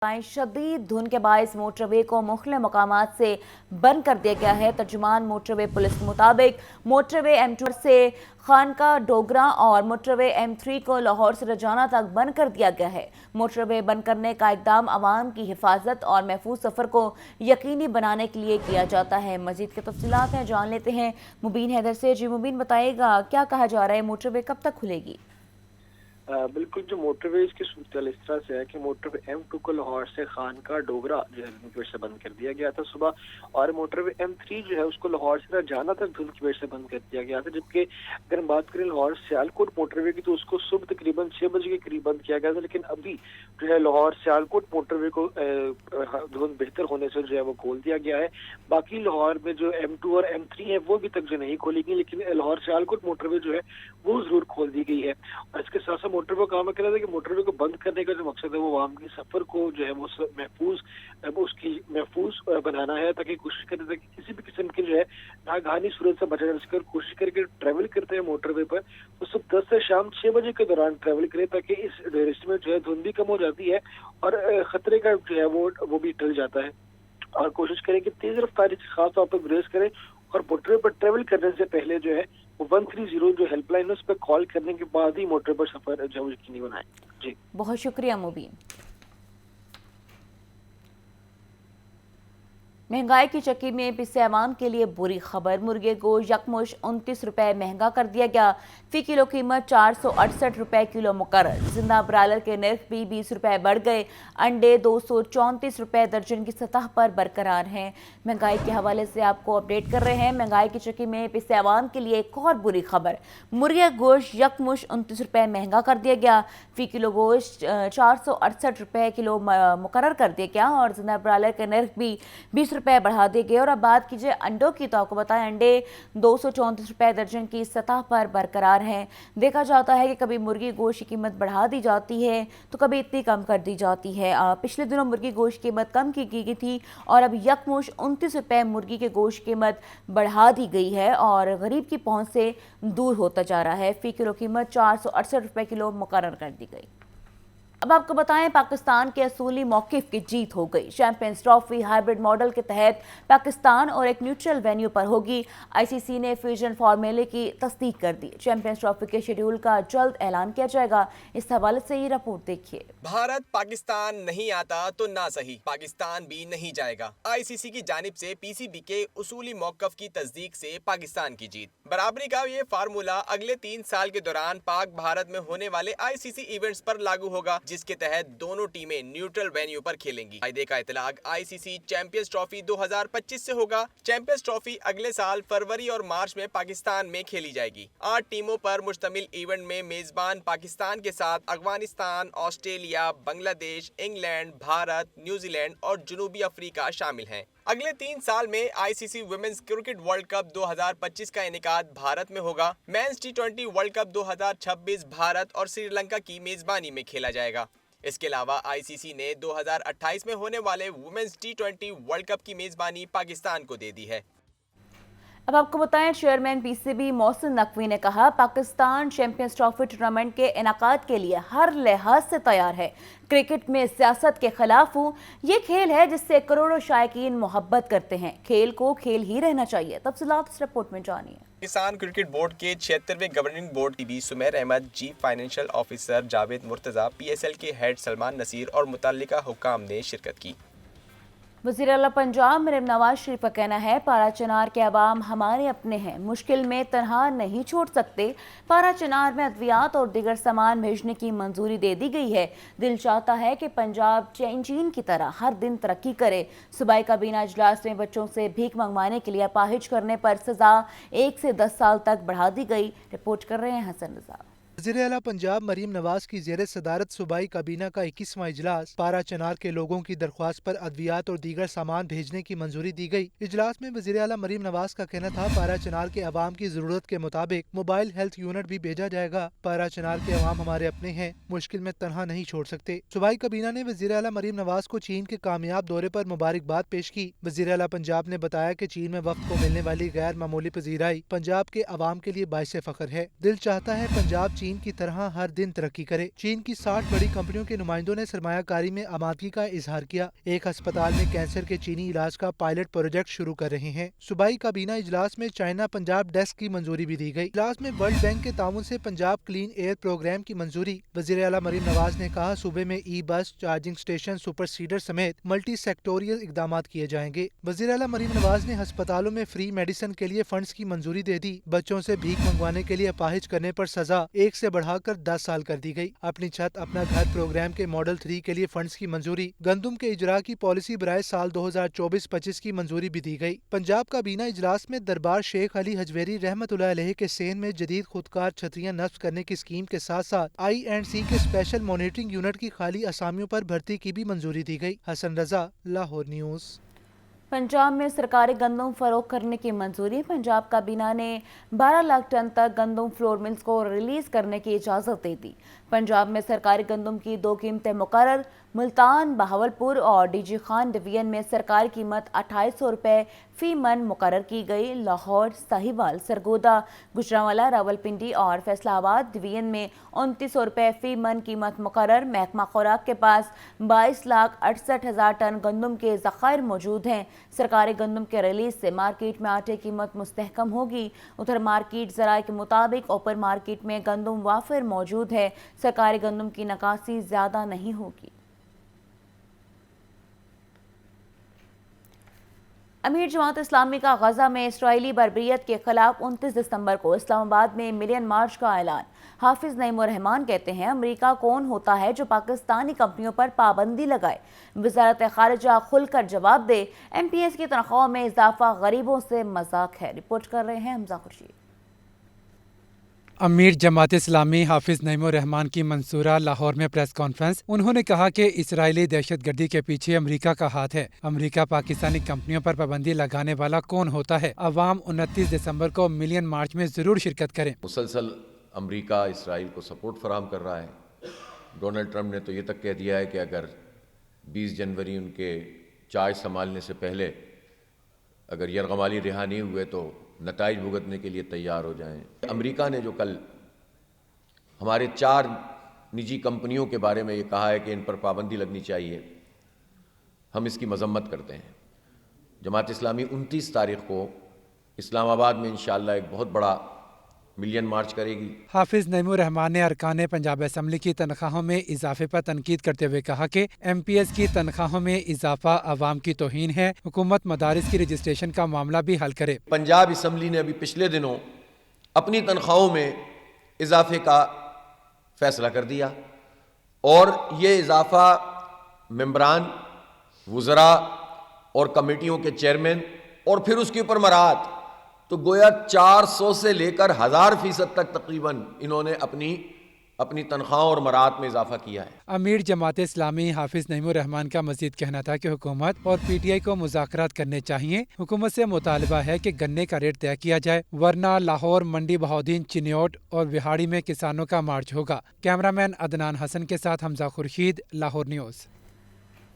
شدید دھند کے باعث موٹر وے کو مختلف مقامات سے بند کر دیا گیا ہے۔ ترجمان موٹر وے پولیس کے مطابق موٹر وے M2 سے خانقاہ ڈوگرہ اور موٹر وے M3 کو لاہور سے رجانہ تک بند کر دیا گیا ہے۔ موٹر وے بند کرنے کا اقدام عوام کی حفاظت اور محفوظ سفر کو یقینی بنانے کے لیے کیا جاتا ہے۔ مزید کی تفصیلات ہیں جان لیتے ہیں مبین حیدر سے۔ جی مبین، بتائے گا کیا کہا جا رہا ہے، موٹر وے کب تک کھلے گی؟ بالکل، جو موٹر ویز کی صورتحال اس طرح سے ہے کہ موٹر وے M2 کو لاہور سے خانقاہ ڈوگرہ جو ہے دھند کی وجہ سے بند کر دیا گیا تھا صبح، اور موٹر وے M3 جو ہے اس کو لاہور سے رجانہ تک دھند کی وجہ سے بند کر دیا گیا تھا، جبکہ اگر ہم بات کریں لاہور سیالکوٹ موٹر وے کی تو اس کو صبح تقریباً 6 بجے کے قریب بند کیا گیا تھا، لیکن ابھی جو ہے لاہور سیالکوٹ موٹر وے کو دھند بہتر ہونے سے جو ہے وہ کھول دیا گیا ہے۔ باقی لاہور میں جو M2 اور M3 ہے وہ ابھی تک جو نہیں کھولی گئی، لیکن لاہور سیالکوٹ موٹر وے جو ہے وہ ضرور کھول دی گئی ہے۔ اور اس کے ساتھ ساتھ موٹر وے کا کام کیا تھا کہ موٹر وے کو بند کرنے کا جو مقصد ہے وہ عوام کے سفر کو جو ہے وہ محفوظ بنانا ہے، تاکہ کوشش کریں کہ کسی بھی قسم کی جو ہے ناگہانی صورت سے بچا جا سکے، اور کوشش کریں کہ ٹریول کرتے ہیں موٹر وے پر تو صبح 10 سے شام 6 بجے کے دوران ٹریول کریں، تاکہ اس ریس میں جو ہے دھند بھی کم ہو جاتی ہے اور خطرے کا جو ہے وہ بھی ٹل جاتا ہے۔ اور کوشش کریں کہ تیز رفتاری سے خاص طور پر گریز کریں، اور موٹر وے پر ٹریول کرنے سے پہلے جو ہے وہ 130 جو ہیلپ لائن ہے اس پہ کال کرنے کے بعد ہی موٹر پر سفر جو ہے وہ یقینی بنائیں۔ جی بہت شکریہ مبین۔ مہنگائی کی چکی میں پسے عوام کے لیے بری خبر، مرغے گوشت یکمشت 29 روپے مہنگا کر دیا گیا، فی کلو قیمت 468 روپے کلو مقرر۔ زندہ برالر کے نرخ بھی 20 روپے بڑھ گئے، انڈے 234 روپے درجن کی سطح پر برقرار ہیں۔ مہنگائی کے حوالے سے آپ کو اپڈیٹ کر رہے ہیں۔ مہنگائی کی چکی میں پسے عوام کے لیے ایک اور بری خبر، مرغے گوشت یکمشت 29 روپے مہنگا کر دیا گیا، فی کلو گوشت 468 روپے کلو مقرر کر دیا گیا، اور زندہ برالر کے نرخ بھی 20 روپے بڑھا دیے گئے۔ اور اب بات کیجئے انڈوں کی تو آپ کو بتائیں انڈے 234 روپے درجن کی سطح پر برقرار ہیں۔ دیکھا جاتا ہے کہ کبھی مرغی گوشت کی قیمت بڑھا دی جاتی ہے تو کبھی اتنی کم کر دی جاتی ہے۔ پچھلے دنوں مرغی گوشت کی قیمت کم کی گئی تھی، اور اب یکمشت 29 روپے مرغی کے گوشت کی قیمت بڑھا دی گئی ہے اور غریب کی پہنچ سے دور ہوتا جا رہا ہے۔ فی کلو قیمت 468 روپے کلو مقرر کر دی گئی۔ اب آپ کو بتائیں پاکستان کے اصولی موقف کی جیت ہو گئی۔ چیمپئنز ٹرافی ہائیبرڈ ماڈل کے تحت پاکستان اور ایک نیوٹرل وینیو پر ہوگی۔ ICC نے فیوژن فارمولے کی تصدیق کر دی۔ چیمپئنز ٹرافی کے شیڈول کا جلد اعلان کیا جائے گا۔ اس حوالے سے یہ رپورٹ دیکھیے۔ بھارت پاکستان نہیں آتا تو نہ صحیح، پاکستان بھی نہیں جائے گا۔ ICC کی جانب سے PCB کے اصولی موقف کی تصدیق سے پاکستان کی جیت۔ برابری کا یہ فارمولہ اگلے 3 سال کے دوران پاک بھارت میں ہونے والے ICC ایونٹس پر لاگو ہوگا، جس کے تحت دونوں ٹیمیں نیوٹرل وینیو پر کھیلیں گی۔ معاہدے کا اطلاق ICC چیمپئنز ٹرافی 2025 سے ہوگا۔ چیمپئنز ٹرافی اگلے سال فروری اور مارچ میں پاکستان میں کھیلی جائے گی۔ 8 ٹیموں پر مشتمل ایونٹ میں میزبان پاکستان کے ساتھ افغانستان، آسٹریلیا، بنگلہ دیش، انگلینڈ، بھارت، نیوزی لینڈ اور جنوبی افریقہ شامل ہیں۔ اگلے 3 سال میں ICC women's cricket world cup 2025 کا انعقاد بھارت میں ہوگا۔ Means T20 world cup 2026 Bharat اور سری لنکا کی میزبانی میں کھیلا جائے گا۔ اس کے علاوہ ICC نے 2028 میں ہونے والے ویمنز T20 ورلڈ کپ کی میزبانی پاکستان کو دے دی ہے۔ اب آپ کو بتائیں چیئرمین PCB محسن نقوی نے کہا پاکستان چیمپئنز ٹرافی ٹورنامنٹ کے انعقاد کے لیے ہر لحاظ سے تیار ہے۔ کرکٹ میں سیاست کے خلاف ہوں، یہ کھیل ہے جس سے کروڑوں شائقین محبت کرتے ہیں، کھیل کو کھیل ہی رہنا چاہیے۔ تفصیلات اس رپورٹ میں جانیے۔ پاکستان کرکٹ بورڈ کے 76ویں governing board TB Sameer Ahmed, chief financial officer Javed Murtaza, PSL کے ہیڈ سلمان نصیر اور متعلقہ حکام نے شرکت کی۔ وزیر اعلیٰ پنجاب مریم نواز شریف کا کہنا ہے پارا چنار کے عوام ہمارے اپنے ہیں، مشکل میں تنہا نہیں چھوڑ سکتے۔ پارا چنار میں ادویات اور دیگر سامان بھیجنے کی منظوری دے دی گئی ہے۔ دل چاہتا ہے کہ پنجاب چین کی طرح ہر دن ترقی کرے۔ صوبائی کابینہ اجلاس میں بچوں سے بھیک منگوانے کے لیے اپاہج کرنے پر سزا 1 سے 10 سال تک بڑھا دی گئی۔ رپورٹ کر رہے ہیں حسن رضا۔ وزیر اعلیٰ پنجاب مریم نواز کی زیر صدارت صوبائی کابینہ کا 21واں اجلاس پارا چنار کے لوگوں کی درخواست پر ادویات اور دیگر سامان بھیجنے کی منظوری دی گئی۔ اجلاس میں وزیر اعلیٰ مریم نواز کا کہنا تھا پارا چنار کے عوام کی ضرورت کے مطابق موبائل ہیلتھ یونٹ بھی بھیجا جائے گا۔ پارا چنار کے عوام ہمارے اپنے ہیں، مشکل میں تنہا نہیں چھوڑ سکتے۔ صوبائی کابینہ نے وزیر اعلیٰ مریم نواز کو چین کے کامیاب دورے پر مبارکباد پیش کی۔ وزیر اعلیٰ پنجاب نے بتایا کہ چین میں وفد کو ملنے والی غیر معمولی پذیرائی پنجاب کے عوام کے لیے باعث فخر ہے۔ دل چاہتا ہے پنجاب چین चीन की तरह हर दिन तरक्की करे। चीन की 60 बड़ी कंपनियों के नुमाइंदों ने सरमायाकारी में आमादगी का इजहार किया। एक अस्पताल में कैंसर के चीनी इलाज का पायलट प्रोजेक्ट शुरू कर रहे हैं। सूबाई काबीना इजलास में चाइना पंजाब डेस्क की मंजूरी भी दी गई। इजलास में वर्ल्ड बैंक के ताउन से पंजाब क्लीन एयर प्रोग्राम की मंजूरी। वजीर आला मरीम नवाज ने कहा, सूबे में ई बस, चार्जिंग स्टेशन, सुपर सीडर समेत मल्टी सेक्टोरियल इकदाम किए जाएंगे। वजीर आला मरीम नवाज ने अस्पतालों में फ्री मेडिसिन के लिए फंड्स की मंजूरी दे दी। बच्चों से भीख मंगवाने के लिए अपाहिज करने पर सजा 1 से बढ़ाकर 10 साल कर दी गई। अपनी छत अपना घर प्रोग्राम के मॉडल 3 के लिए फंड्स की मंजूरी। गंदुम के इजरा की पॉलिसी बराए साल 2024-25 की मंजूरी भी दी गई। पंजाब काबीना इजलास में दरबार शेख अली हजवेरी रहमतुल्लाह अलैह के सेन में जदीद खुदकार छतरियां नस्ब करने की स्कीम के साथ साथ IC के स्पेशल मॉनिटरिंग यूनिट की खाली असामियों पर भर्ती की भी मंजूरी दी गई। हसन रजा, लाहौर न्यूज़। पंजाब में सरकारी गंदम फरोख्त करने की मंजूरी। पंजाब काबीना ने 12 लाख टन तक गंदम फ्लोर मिल्स को रिलीज करने की इजाज़त दे दी। पंजाब में सरकारी गंदम की 2 कीमतें मुकर्रर। मुल्तान, बहावलपुर और DG खान डिवीजन में सरकारी कीमत 2800 रुपये फी मन मुकर्रर की गई। लाहौर, साहिवाल, सरगोदा, गुजरांवाला, रावलपिंडी और फैसलाबाद डिवीजन में 2900 रुपये फी मन कीमत मुकर्रर। महकमा खुराक के पास 22,68,000 टन गंदम के ज़खायर मौजूद हैं। सरकारी गंदम के रिलीज से मार्केट में आटे की कीमत मुस्तहकम होगी। उधर मार्केट ज़राए के मुताबिक ओपन मार्केट में गंदम वाफिर मौजूद है। सरकारी गंदम की नकासी ज़्यादा नहीं होगी। अमीर जमात इस्लामी का गजा में इसराइली बर्बरियत के खिलाफ 29 दिसंबर को इस्लामाबाद में मिलियन मार्च का ऐलान। हाफिज नईमुर रहमान कहते हैं, अमेरिका कौन होता है जो पाकिस्तानी कंपनियों पर पाबंदी लगाए। वजारत खारिजा खुलकर जवाब दे। MPS की तनख्वाहों में इजाफा गरीबों से मजाक है। रिपोर्ट कर रहे हैं हमजा खुर्शीद। अमीर जमात इस्लामी हाफिज नईमुर रहमान की मंसूरा लाहौर में प्रेस कॉन्फ्रेंस। उन्होंने कहा कि इसराइली दहशतगर्दी के पीछे अमेरिका का हाथ है। अमेरिका पाकिस्तानी कंपनियों पर पाबंदी लगाने वाला कौन होता है। अवाम 29 दिसंबर को मिलियन मार्च में जरूर शिरकत करें। मुसलसल अमेरिका इसराइल को सपोर्ट फराहम कर रहा है। डोनाल्ड ट्रंप ने तो ये तक कह दिया है कि अगर 20 जनवरी उनके चार्ज संभालने से पहले अगर यरगमाली रिहा नहीं हुए तो नताइज भुगतने के लिए तैयार हो जाएं। अमेरिका ने जो कल हमारे 4 निजी कंपनियों के बारे में ये कहा है कि इन पर पाबंदी लगनी चाहिए, हम इसकी मजम्मत करते हैं। जमात इस्लामी 29 तारीख को इस्लामाबाद में इंशाअल्लाह एक बहुत बड़ा मिलियन मार्च करेगी। हाफिज नईमुर रहमान ने अरकान पंजाब असम्बली की तनख्वाहों में इजाफे पर तनकीद करते हुए कहा कि MPS की तनख्वाहों में इजाफा अवाम की तौहीन है। हुकूमत मदारिस की रजिस्ट्रेशन का मामला भी हल करे। पंजाब असम्बली ने अभी पिछले दिनों अपनी तनख्वाहों में इजाफे का फैसला कर दिया और ये इजाफा मेंबरान, वुज़रा और कमेटियों के चेयरमैन और फिर उसके ऊपर मराहत, तो गोया 400 से लेकर 1000% तक तकरीबन इन्होंने अपनी तनख्वाह और मराहत में इजाफा किया है। अमीर जमात इस्लामी हाफिज नईमुर रहमान का मजीद कहना था कि हुकूमत और PTI को मुज़ाकरात करने चाहिए। हुकूमत से मुतालबा है कि गन्ने का रेट तय किया जाए, वरना लाहौर, मंडी बहाउद्दीन, चिन्योट और विहाड़ी में किसानों का मार्च होगा। कैमरामैन अदनान हसन के साथ हमजा खुर्शीद, लाहौर न्यूज़।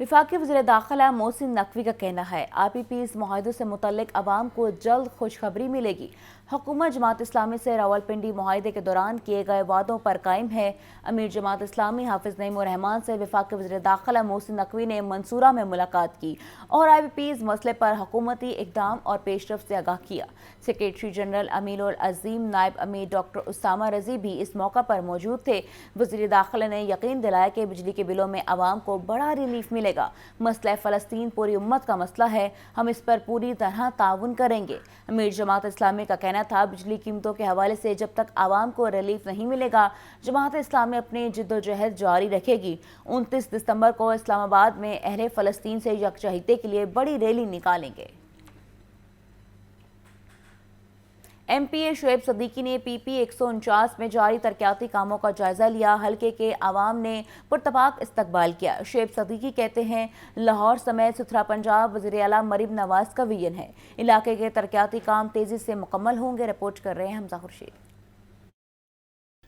वफाकी वज़ीर दाखिला मोहसिन नकवी का कहना है, IPPs मुआहदे से मुतल्लिक अवाम को जल्द खुशखबरी मिलेगी। हुकूमत जमात इस्लामी से रावलपिंडी मुआहदे के दौरान किए गए वादों पर कायम है। अमीर जमात इस्लामी हाफिज नईमुर रहमान से वफाकी वज़ीर दाखिला मोहसिन नकवी ने मंसूरा में मुलाकात की और IPPs मसले पर हुकूमती इक़दाम और पेशरफ से आगाह किया। सेक्रेटरी जनरल अमीनुल अज़ीम, नायब अमीर डॉक्टर उसामा रज़ी भी इस मौका पर मौजूद थे। वज़ीर दाखिला ने यकीन दिलाया कि बिजली के बिलों में आवाम को बड़ा रिलीफ मिलेगा। मसला फ़लस्तीन पूरी उम्मत का मसला है, हम इस पर पूरी तरह ताउन करेंगे। अमीर जमात इस्लामी का कहना था, बिजली कीमतों के हवाले से जब तक आवाम को रिलीफ नहीं मिलेगा, जमात इस्लामी अपनी जिद्दोजहद जारी रखेगी। 29 दिसंबर को इस्लामाबाद में अहले फ़लस्तीन से यकजहती के लिए बड़ी रैली निकालेंगे। MPA शुएब सदीकी ने PP 149 में जारी तरक्याती कामों का जायजा लिया। हल्के के आवाम ने पुरतपाक इस्तकबाल किया। शुएब सदीकी कहते हैं, लाहौर समेत सुथरा पंजाब वज़ीर आला मरीम नवाज का विजन है। इलाके के तरक्याती काम तेजी से मुकम्मल होंगे। रिपोर्ट कर रहे हैं हमजा खुर्शीद।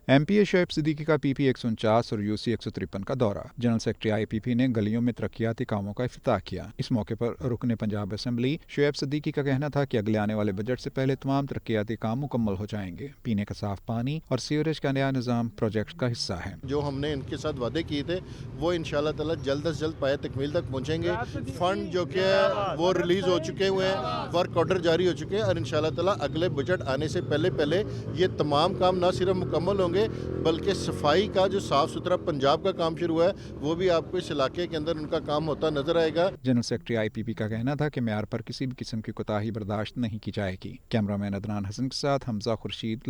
MP शोएब सिद्दीकी का PP 149 और UC 153 का दौरा। जनरल सेक्रेटरी IPP ने गलियों में तरक्याती कामों का इफ्तिताह किया। इस मौके पर रुकने पंजाब असेंबली शोएब सिद्दीकी का कहना था कि अगले आने वाले बजट से पहले तमाम तरक्याती काम मुकम्मल हो जाएंगे। पीने का साफ पानी और सीवरेज का नया निज़ाम प्रोजेक्ट का हिस्सा है। जो हमने इनके साथ वादे किए थे वो इंशाल्लाह ताला जल्द से जल्द पाए तकमील तक पहुंचेंगे। फंड जो कि वो रिलीज हो चुके हुए हैं, वर्क ऑर्डर जारी हो चुके हैं और इंशाल्लाह ताला अगले बजट आने से पहले ये तमाम काम ना सिर्फ मुकम्मल होंगे बल्कि सफाई का जो साफ सुथरा पंजाब का काम शुरू है वो भी आपको इस इलाके के अंदर उनका काम होता नजर आएगा। जनरल सेक्रेटरी IPP का कहना था कि मेयार पर किसी भी किस्म की कोताही बर्दाश्त नहीं की जाएगी। कैमरामैन अदनान हसन के साथ हमजा खुर्शीद।